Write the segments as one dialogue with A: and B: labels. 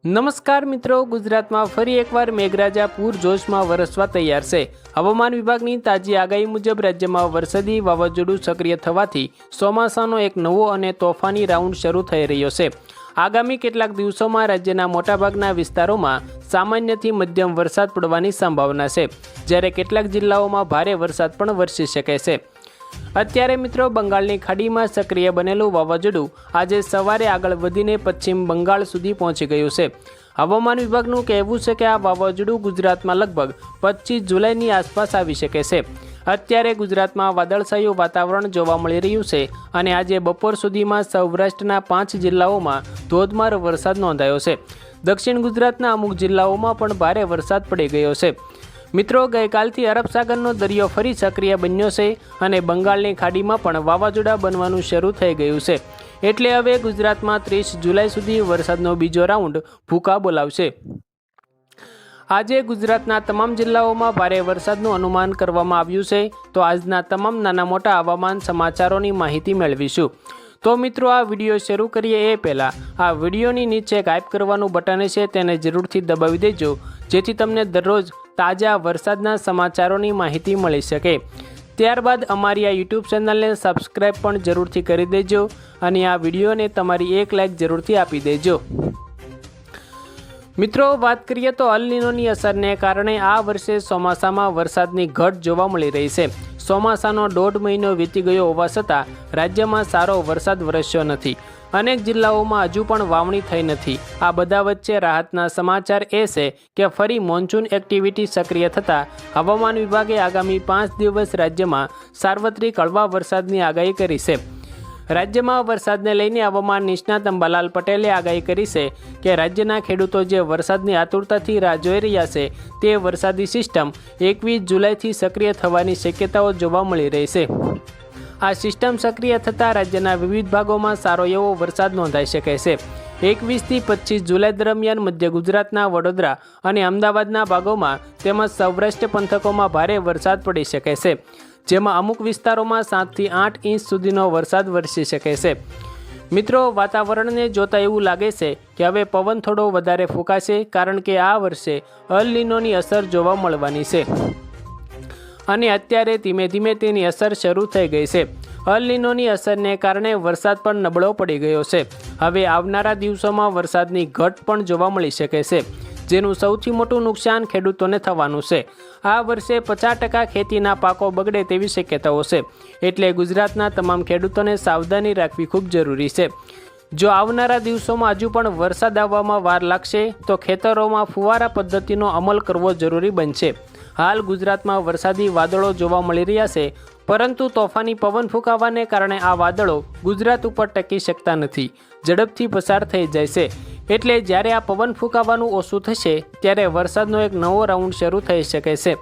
A: નમસ્કાર મિત્રો, ગુજરાતમાં ફરી એકવાર મેઘરાજા પૂરજોશમાં વરસવા તૈયાર છે। હવામાન વિભાગની તાજી આગાહી મુજબ રાજ્યમાં વરસાદી વાવાઝોડું સક્રિય થવાથી ચોમાસાનો એક નવો અને તોફાની રાઉન્ડ શરૂ થઈ રહ્યો છે। આગામી કેટલાક દિવસોમાં રાજ્યના મોટાભાગના વિસ્તારોમાં સામાન્યથી મધ્યમ વરસાદ પડવાની સંભાવના છે, જ્યારે કેટલાક જિલ્લાઓમાં ભારે વરસાદ પણ વરસી શકે છે। અત્યારે મિત્રો બંગાળની ખાડીમાં સક્રિય બનેલું વાવાઝોડું આજે સવારે આગળ વધીને પશ્ચિમ બંગાળ સુધી પહોંચી ગયું છે। હવામાન વિભાગનું કહેવું છે કે આ વાવાઝોડું ગુજરાતમાં લગભગ 25 જુલાઈની આસપાસ આવી શકે છે। અત્યારે ગુજરાતમાં વાદળછાયું વાતાવરણ જોવા મળી રહ્યું છે અને આજે બપોર સુધીમાં સૌરાષ્ટ્રના 5 જિલ્લાઓમાં ધોધમાર વરસાદ નોંધાયો છે। દક્ષિણ ગુજરાતના અમુક જિલ્લાઓમાં પણ ભારે વરસાદ પડી ગયો છે। મિત્રો, ગઈકાલથી અરબ સાગરનો દરિયો ફરી સક્રિય બન્યો છે અને બંગાળની ખાડીમાં પણ વાવાઝોડા બનવાનું શરૂ થઈ ગયું છે। એટલે હવે ગુજરાતમાં 30 જુલાઈ સુધી વરસાદનો બીજો રાઉન્ડ ભૂકા બોલાવશે। આજે ગુજરાતના તમામ જિલ્લાઓમાં ભારે વરસાદનું અનુમાન કરવામાં આવ્યું છે। તો આજના તમામ નાના મોટા હવામાન સમાચારોની માહિતી મેળવીશું। તો મિત્રો, આ વિડીયો શરૂ કરીએ એ પહેલાં આ વિડીયોની નીચે હાઇપ કરવાનું બટન છે, તેને જરૂરથી દબાવી દેજો, જેથી તમને દરરોજ તાજા વરસાદના સમાચારોની માહિતી મળી શકે। ત્યારબાદ અમારી આ યુટ્યુબ ચેનલને સબસ્ક્રાઈબ પણ જરૂરથી કરી દેજો અને આ વિડીયોને તમારી એક લાઇક જરૂરથી આપી દેજો। મિત્રો, વાત કરીએ તો અલ નીનોની અસરને કારણે આ વર્ષે ચોમાસામાં વરસાદની ઘટ જોવા મળી રહી છે। ચોમાસાનો 1.5 મહિનો વીતી ગયો હોવા છતાં રાજ્યમાં સારો વરસાદ વરસ્યો નથી। અનેક જિલ્લાઓમાં હજુ પણ વાવણી થઈ નથી। આ બધા વચ્ચે રાહતના સમાચાર એ છે કે ફરી મોન્સૂન એક્ટિવિટી સક્રિય થતાં હવામાન વિભાગે આગામી 5 દિવસ રાજ્યમાં સાર્વત્રિક હળવા વરસાદની આગાહી કરી છે। રાજ્યમાં વરસાદને લઈને હવામાન નિષ્ણાત અંબાલાલ પટેલે આગાહી કરી છે કે રાજ્યના ખેડૂતો જે વરસાદની આતુરતાથી રાહ જોઈ રહ્યા છે તે વરસાદી સિસ્ટમ 21 જુલાઈથી સક્રિય થવાની શક્યતાઓ જોવા મળી રહી છે। આ સિસ્ટમ સક્રિય થતાં રાજ્યના વિવિધ ભાગોમાં સારો એવો વરસાદ નોંધાઈ શકે છે। 21 થી 25 જુલાઈ દરમિયાન મધ્ય ગુજરાતના વડોદરા અને અમદાવાદના ભાગોમાં તેમજ સૌરાષ્ટ્ર પંથકોમાં ભારે વરસાદ પડી શકે છે, જેમાં અમુક વિસ્તારોમાં 7 થી 8 ઇંચ સુધીનો વરસાદ વરસી શકે છે। મિત્રો, વાતાવરણને જોતા એવું લાગે છે કે હવે પવન થોડો વધારે ફૂંકાશે, કારણ કે આ વર્ષે અલ નીનોની અસર જોવા મળવાની છે અને અત્યારે ધીમે ધીમે તેની અસર શરૂ થઈ ગઈ છે। અલ નીનોની અસરને કારણે વરસાદ પણ નબળો પડી ગયો છે। હવે આવનારા દિવસોમાં વરસાદની ઘટ પણ જોવા મળી શકે છે, જેનું સૌથી મોટું નુકસાન ખેડૂતોને થવાનું છે। આ વર્ષે 50% ખેતીના પાકો બગડે તેવી શક્યતાઓ છે, એટલે ગુજરાતના તમામ ખેડૂતોને સાવધાની રાખવી ખૂબ જરૂરી છે। જો આવનારા દિવસોમાં હજુ પણ વરસાદ આવવામાં વાર લાગશે તો ખેતરોમાં ફુવારા પદ્ધતિનો અમલ કરવો જરૂરી બનશે। હાલ ગુજરાતમાં વરસાદી વાદળો જોવા મળી રહ્યા છે, પરંતુ તોફાની પવન ફૂંકાવાને કારણે આ વાદળો ગુજરાત ઉપર ટકી શકતા નથી, ઝડપથી પસાર થઈ જાય છે। એટલે જ્યારે આ પવન ફૂંકાવાનું ઓછું થશે ત્યારે વરસાદનો એક નવો રાઉન્ડ શરૂ થઈ શકે છે।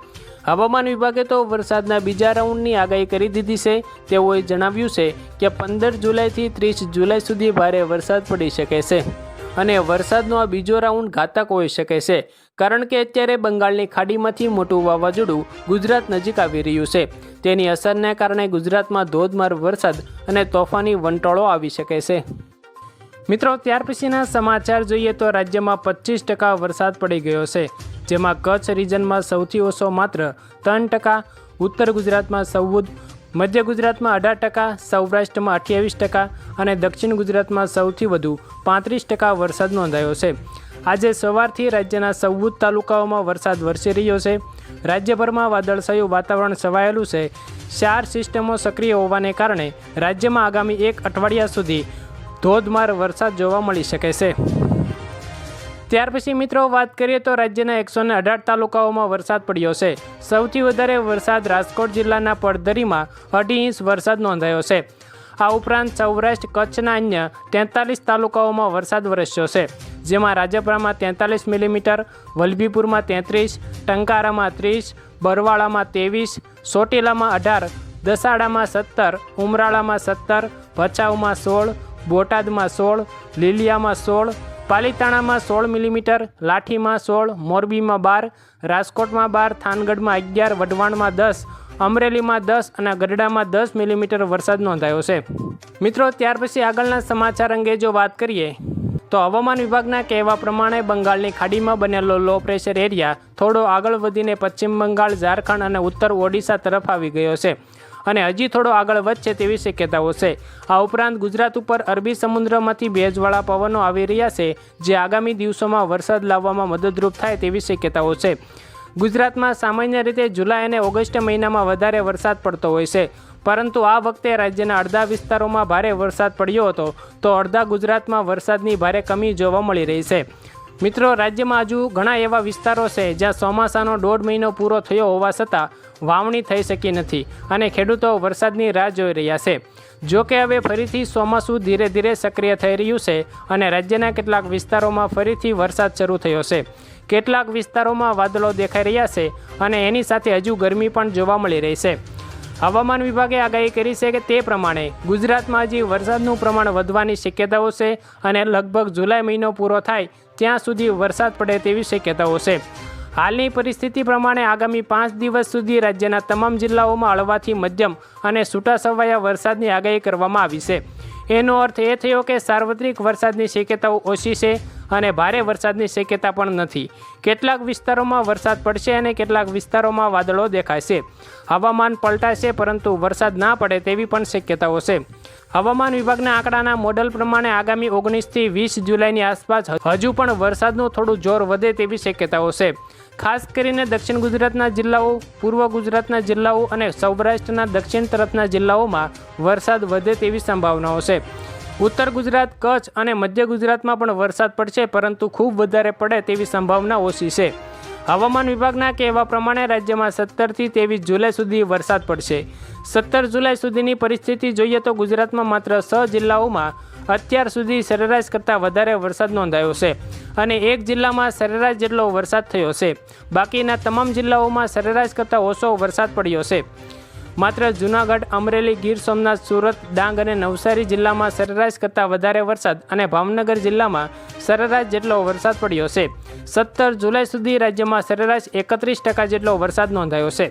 A: હવામાન વિભાગે તો વરસાદના બીજા રાઉન્ડની આગાહી કરી દીધી છે। તેઓએ જણાવ્યું છે કે 15 જુલાઈથી 30 જુલાઈ સુધી ભારે વરસાદ પડી શકે છે અને વરસાદનો આ બીજો રાઉન્ડ ઘાતક હોઈ શકે છે, કારણ કે અત્યારે બંગાળની ખાડીમાંથી મોટું વાવાઝોડું ગુજરાત નજીક આવી રહ્યું છે। તેની અસરને કારણે ગુજરાતમાં ધોધમાર વરસાદ અને તોફાની વંટોળો આવી શકે છે। મિત્રો, ત્યાર પછીના સમાચાર જોઈએ તો રાજ્યમાં 25% વરસાદ પડી ગયો છે, જેમાં કચ્છ રિજનમાં સૌથી ઓછો માત્ર 3%, ઉત્તર ગુજરાતમાં 14%, મધ્ય ગુજરાતમાં 18%, સૌરાષ્ટ્રમાં 28% અને દક્ષિણ ગુજરાતમાં સૌથી વધુ 35% વરસાદ નોંધાયો છે। આજે સવારથી રાજ્યના 14 તાલુકાઓમાં વરસાદ વરસી રહ્યો છે। રાજ્યભરમાં વાદળછાયું વાતાવરણ છવાયેલું છે। 4 સિસ્ટમો સક્રિય હોવાને કારણે રાજ્યમાં આગામી 1 અઠવાડિયા સુધી ધોધમાર વરસાદ જોવા મળી શકે છે। ત્યાર પછી મિત્રો, વાત કરીએ તો રાજ્યના 118 તાલુકાઓમાં વરસાદ પડ્યો છે। સૌથી વધારે વરસાદ રાજકોટ જિલ્લાના પડધરીમાં 2.5 ઇંચ વરસાદ નોંધાયો છે। આ ઉપરાંત સૌરાષ્ટ્ર કચ્છના અન્ય 43 તાલુકાઓમાં વરસાદ વરસ્યો છે, જેમાં રાજપરામાં 43 મિલીમીટર, વલભીપુરમાં 33, ટંકારામાં 30, બરવાળામાં 23, ચોટીલામાં 18, દસાડામાં 17, ઉમરાળામાં 17, ભચાઉમાં 16, બોટાદમાં 16, લીલિયામાં 16, પાલીતાણામાં 16 મિલીમીટર, લાઠીમાં 16, મોરબીમાં 12, રાજકોટમાં 12, થાનગઢમાં 11, વઢવાણમાં 10, અમરેલીમાં 10 અને ગઢડામાં 10 મિલીમીટર વરસાદ નોંધાયો છે। મિત્રો, ત્યાર પછી આગળના સમાચાર અંગે જો વાત કરીએ તો હવામાન વિભાગના કહેવા પ્રમાણે બંગાળની ખાડીમાં બનેલો લો પ્રેશર એરિયા થોડો આગળ વધીને પશ્ચિમ બંગાળ, ઝારખંડ અને ઉત્તર ઓડિશા તરફ આવી ગયો છે અને હજી થોડો આગળ વધશે તેવી શક્યતાઓ છે. આ ઉપરાંત ગુજરાત ઉપર અરબી સમુદ્રમાંથી ભેજવાળા પવનો આવી રહ્યા છે, જે આગામી દિવસોમાં વરસાદ લાવવામાં મદદરૂપ થાય તેવી શક્યતાઓ છે. ગુજરાતમાં સામાન્ય રીતે જુલાઈ અને ઓગસ્ટ મહિનામાં વધારે વરસાદ પડતો હોય છે, પરંતુ આ વખતે રાજ્યના અડધા વિસ્તારોમાં ભારે વરસાદ પડ્યો હતો, તો અડધા ગુજરાતમાં વરસાદની ભારે કમી જોવા મળી રહી છે. મિત્રો, રાજ્યમાં હજુ ઘણા એવા વિસ્તારો છે જ્યાં ચોમાસાનો 1.5 મહિનો પૂરો થયો હોવા છતાં વાવણી થઈ શકી નથી અને ખેડૂતો વરસાદની રાહ જોઈ રહ્યા છે. જો કે હવે ફરીથી ચોમાસું ધીરે ધીરે સક્રિય થઈ રહ્યું છે અને રાજ્યના કેટલાક વિસ્તારોમાં ફરીથી વરસાદ શરૂ થયો છે. કેટલાક વિસ્તારોમાં વાદળો દેખાઈ રહ્યા છે અને એની સાથે હજુ ગરમી પણ જોવા મળી રહી છે. હવામાન વિભાગે આગાહી કરી છે કે તે પ્રમાણે ગુજરાતમાં હજી વરસાદનું પ્રમાણ વધવાની શક્યતાઓ છે અને લગભગ જુલાઈ મહિનો પૂરો થાય ત્યાં સુધી વરસાદ પડે તેવી શક્યતાઓ છે. હાલની પરિસ્થિતિ પ્રમાણે આગામી 5 દિવસ સુધી રાજ્યના તમામ જિલ્લાઓમાં હળવાથી મધ્યમ અને છૂટાછવાયા વરસાદની આગાહી કરવામાં આવી છે. એનો અર્થ એ થયો કે સાર્વત્રિક વરસાદની શક્યતાઓ ઓછી છે અને ભારે વરસાદની શક્યતા પણ નથી. કેટલાક વિસ્તારોમાં વરસાદ પડશે અને કેટલાક વિસ્તારોમાં વાદળો દેખાશે. હવામાન પલટાશે પરંતુ વરસાદ ના પડે તેવી પણ શક્યતાઓ છે. હવામાન વિભાગના આંકડાના મોડલ પ્રમાણે આગામી 19 થી 20 જુલાઈની આસપાસ હજુ પણ વરસાદનું થોડું જોર વધે તેવી શક્યતાઓ છે. ખાસ કરીને દક્ષિણ ગુજરાતના જિલ્લાઓ, પૂર્વ ગુજરાતના જિલ્લાઓ અને સૌરાષ્ટ્રના દક્ષિણ તરફના જિલ્લાઓમાં વરસાદ વધે તેવી સંભાવનાઓ છે. ઉત્તર ગુજરાત, કચ્છ અને મધ્ય ગુજરાતમાં પણ વરસાદ પડશે, પરંતુ ખૂબ વધારે પડે તેવી સંભાવના ઓછી છે. હવામાન વિભાગના કહેવા પ્રમાણે રાજ્યમાં 17 થી 23 જુલાઈ સુધી વરસાદ પડશે. 17 જુલાઈ સુધીની પરિસ્થિતિ જોઈએ તો ગુજરાતમાં માત્ર 6 જિલ્લાઓમાં અત્યાર સુધી સરેરાશ કરતાં વધારે વરસાદ નોંધાયો છે અને એક જિલ્લામાં સરેરાશ જેટલો વરસાદ થયો છે. બાકીના તમામ જિલ્લાઓમાં સરેરાશ કરતાં ઓછો વરસાદ પડ્યો છે. માત્ર જૂનાગઢ, અમરેલી, ગીર સોમનાથ, સુરત, ડાંગ અને નવસારી જિલ્લામાં સરેરાશ કરતાં વધારે વરસાદ અને ભાવનગર જિલ્લામાં સરેરાશ જેટલો વરસાદ પડ્યો છે. 17 જુલાઈ સુધી રાજ્યમાં સરેરાશ 31% જેટલો વરસાદ નોંધાયો છે.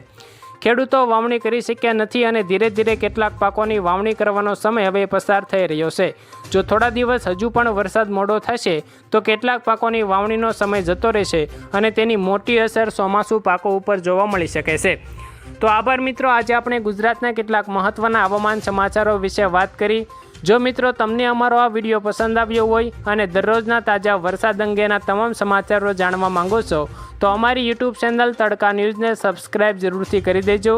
A: ખેડૂતો વાવણી કરી શક્યા નથી અને ધીરે ધીરે કેટલાક પાકોની વાવણી કરવાનો સમય હવે પસાર થઈ રહ્યો છે. જો થોડા દિવસ હજુ પણ વરસાદ મોડો થશે તો કેટલાક પાકોની વાવણીનો સમય જતો રહેશે અને તેની મોટી અસર ચોમાસું પાકો ઉપર જોવા મળી શકે છે. તો આભાર મિત્રો, આજે આપણે ગુજરાતના કેટલાક મહત્ત્વના હવામાન સમાચારો વિશે વાત કરી. જો મિત્રો તમને અમારો આ વિડીયો પસંદ આવ્યો હોય અને દરરોજના તાજા વરસાદ અંગેના તમામ સમાચારો જાણવા માંગો છો તો અમારી યુટ્યુબ ચેનલ તડકા ન્યૂઝને સબસ્ક્રાઈબ જરૂરથી કરી દેજો.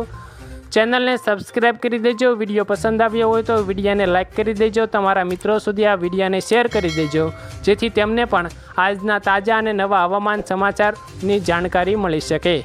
A: ચેનલને સબસ્ક્રાઈબ કરી દેજો. વિડીયો પસંદ આવ્યો હોય તો વિડીયોને લાઇક કરી દેજો. તમારા મિત્રો સુધી આ વિડીયોને શેર કરી દેજો, જેથી તેમને પણ આજના તાજા અને નવા હવામાન સમાચારની જાણકારી મળી શકે.